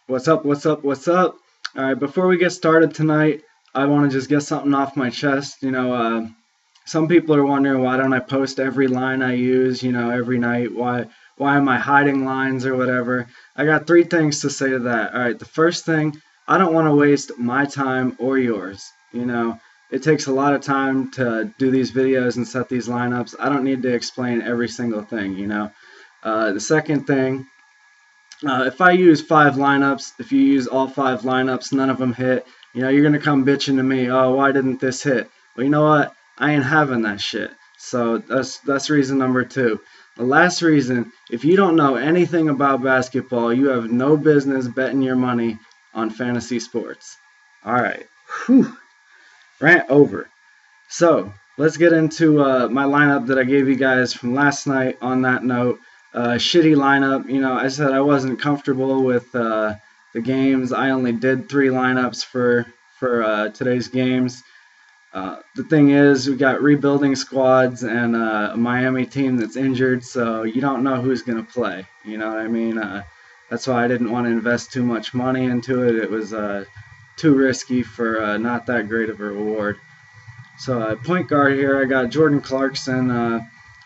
What's up? What's up? What's up? All right, before we get started tonight, I want to just get something off my chest. Some people are wondering why don't I post every line I use, every night? Why am I hiding lines or whatever? I got three things to say to that. All right, the first thing, I don't want to waste my time or yours. It takes a lot of time to do these videos and set these lineups. I don't need to explain every single thing. The second thing, if I use five lineups, if you use all five lineups, none of them hit, you're going to come bitching to me, oh, why didn't this hit? Well, you know what? I ain't having that shit. So that's reason number two. The last reason, if you don't know anything about basketball, you have no business betting your money on fantasy sports. All right. Whew. Rant over. So let's get into my lineup that I gave you guys from last night. On that note, shitty lineup. I said I wasn't comfortable with the games. I only did three lineups for today's games. The thing is, we got rebuilding squads and a Miami team that's injured, so you don't know who's going to play. You know what I mean? That's why I didn't want to invest too much money into it. It was too risky for not that great of a reward. So point guard here, I got Jordan Clarkson.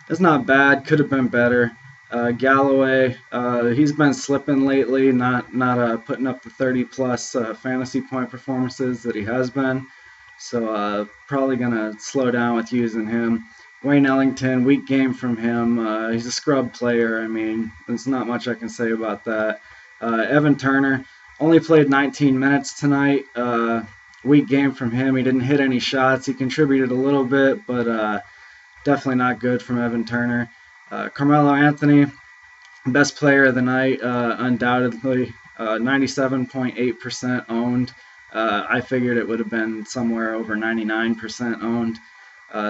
It's not bad, could have been better. Galloway, he's been slipping lately, not putting up the 30 plus fantasy point performances that he has been. So probably gonna slow down with using him. Wayne Ellington, weak game from him. He's a scrub player. I mean, there's not much I can say about that. Evan Turner only played 19 minutes tonight. Weak game from him. He didn't hit any shots. He contributed a little bit, but definitely not good from Evan Turner. Carmelo Anthony, best player of the night, undoubtedly. 97.8% owned. I figured it would have been somewhere over 99% owned.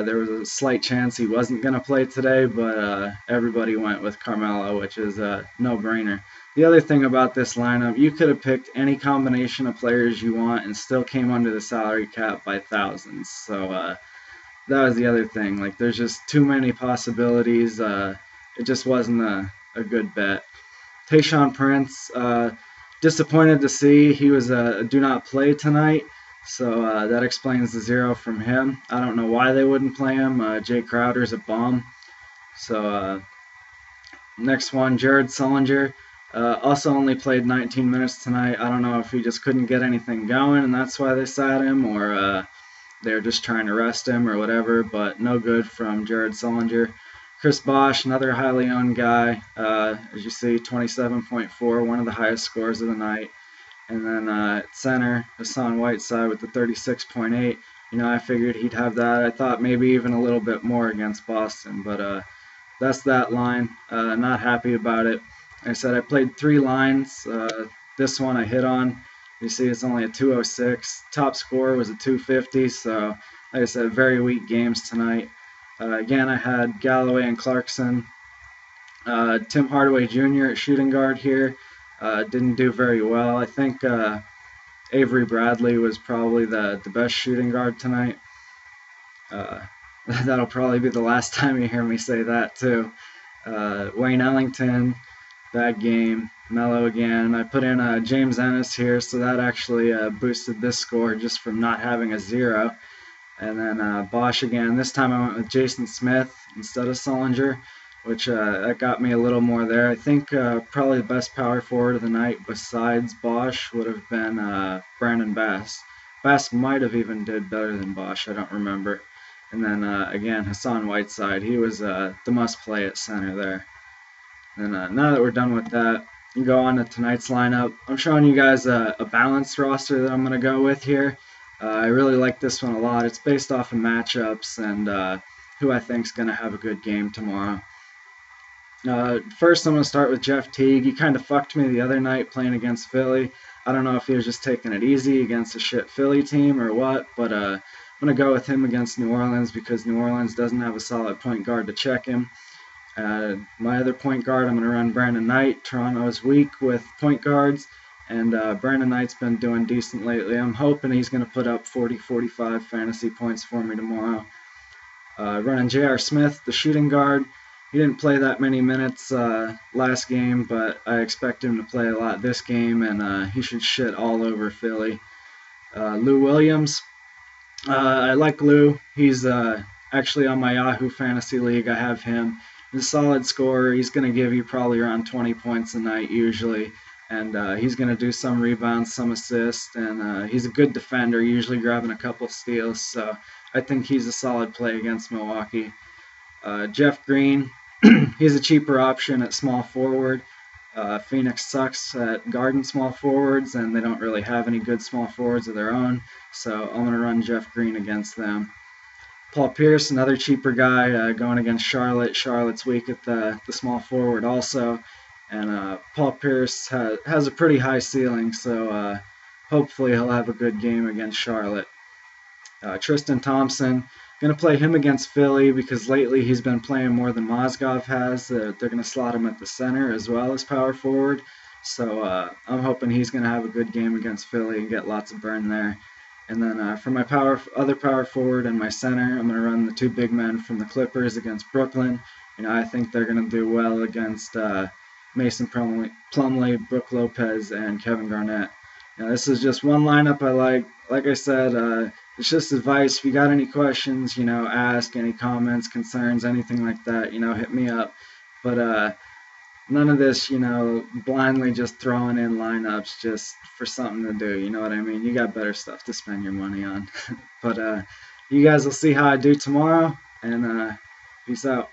There was a slight chance he wasn't going to play today, but everybody went with Carmelo, which is a no-brainer. The other thing about this lineup, you could have picked any combination of players you want and still came under the salary cap by thousands. So that was the other thing. Like, there's just too many possibilities. It just wasn't a good bet. Tayshaun Prince, disappointed to see he was a do not play tonight. So that explains the zero from him. I don't know why they wouldn't play him. Jay Crowder's a bomb. So next one, Jared Sullinger. Also only played 19 minutes tonight. I don't know if he just couldn't get anything going and that's why they sat him, or they're just trying to rest him or whatever, but no good from Jared Sullinger. Chris Bosh, another highly owned guy. As you see, 27.4, one of the highest scores of the night. And then at center, Hassan Whiteside with the 36.8. I figured he'd have that. I thought maybe even a little bit more against Boston, but that's that line. Not happy about it. Like I said, I played three lines. This one I hit on. You see it's only a 206. Top score was a 250, so like I said, very weak games tonight. Again, I had Galloway and Clarkson. Tim Hardaway Jr. at shooting guard here. Didn't do very well. I think Avery Bradley was probably the best shooting guard tonight. That'll probably be the last time you hear me say that, too. Wayne Ellington, bad game. Melo again. I put in James Ennis here, so that actually boosted this score just from not having a zero. And then Bosh again. This time I went with Jason Smith instead of Sullinger, which that got me a little more there. I think probably the best power forward of the night besides Bosh would have been Brandon Bass. Bass might have even did better than Bosh. I don't remember. And then again, Hassan Whiteside. He was the must-play at center there. And now that we're done with that, you can go on to tonight's lineup. I'm showing you guys a balanced roster that I'm going to go with here. I really like this one a lot. It's based off of matchups and who I think is going to have a good game tomorrow. First, I'm going to start with Jeff Teague. He kind of fucked me the other night playing against Philly. I don't know if he was just taking it easy against a shit Philly team or what, but I'm going to go with him against New Orleans because New Orleans doesn't have a solid point guard to check him. My other point guard, I'm going to run Brandon Knight. Toronto is weak with point guards, and Brandon Knight's been doing decent lately. I'm hoping he's going to put up 40-45 fantasy points for me tomorrow. Running J.R. Smith, the shooting guard. he didn't play that many minutes last game, but I expect him to play a lot this game, and he should shit all over Philly. Lou Williams, I like Lou. He's actually on my Yahoo Fantasy League. I have him. He's a solid scorer. He's going to give you probably around 20 points a night usually. And he's going to do some rebounds, some assists. And he's a good defender, usually grabbing a couple steals. So I think he's a solid play against Milwaukee. Jeff Green, he's a cheaper option at small forward. Phoenix sucks at guarding small forwards, and they don't really have any good small forwards of their own. So I'm going to run Jeff Green against them. Paul Pierce, another cheaper guy, going against Charlotte. Charlotte's weak at the small forward also. And Paul Pierce has a pretty high ceiling, so hopefully he'll have a good game against Charlotte. Tristan Thompson, going to play him against Philly because lately he's been playing more than Mozgov has. They're going to slot him at the center as well as power forward. So I'm hoping he's going to have a good game against Philly and get lots of burn there. And then for my other power forward and my center, I'm going to run the two big men from the Clippers against Brooklyn. I think they're going to do well against Mason Plumlee, Brook Lopez, and Kevin Garnett. This is just one lineup I like. Like I said, it's just advice. If you got any questions, ask, any comments, concerns, anything like that, hit me up. But none of this, blindly just throwing in lineups just for something to do. You know what I mean? You got better stuff to spend your money on. But you guys will see how I do tomorrow, and peace out.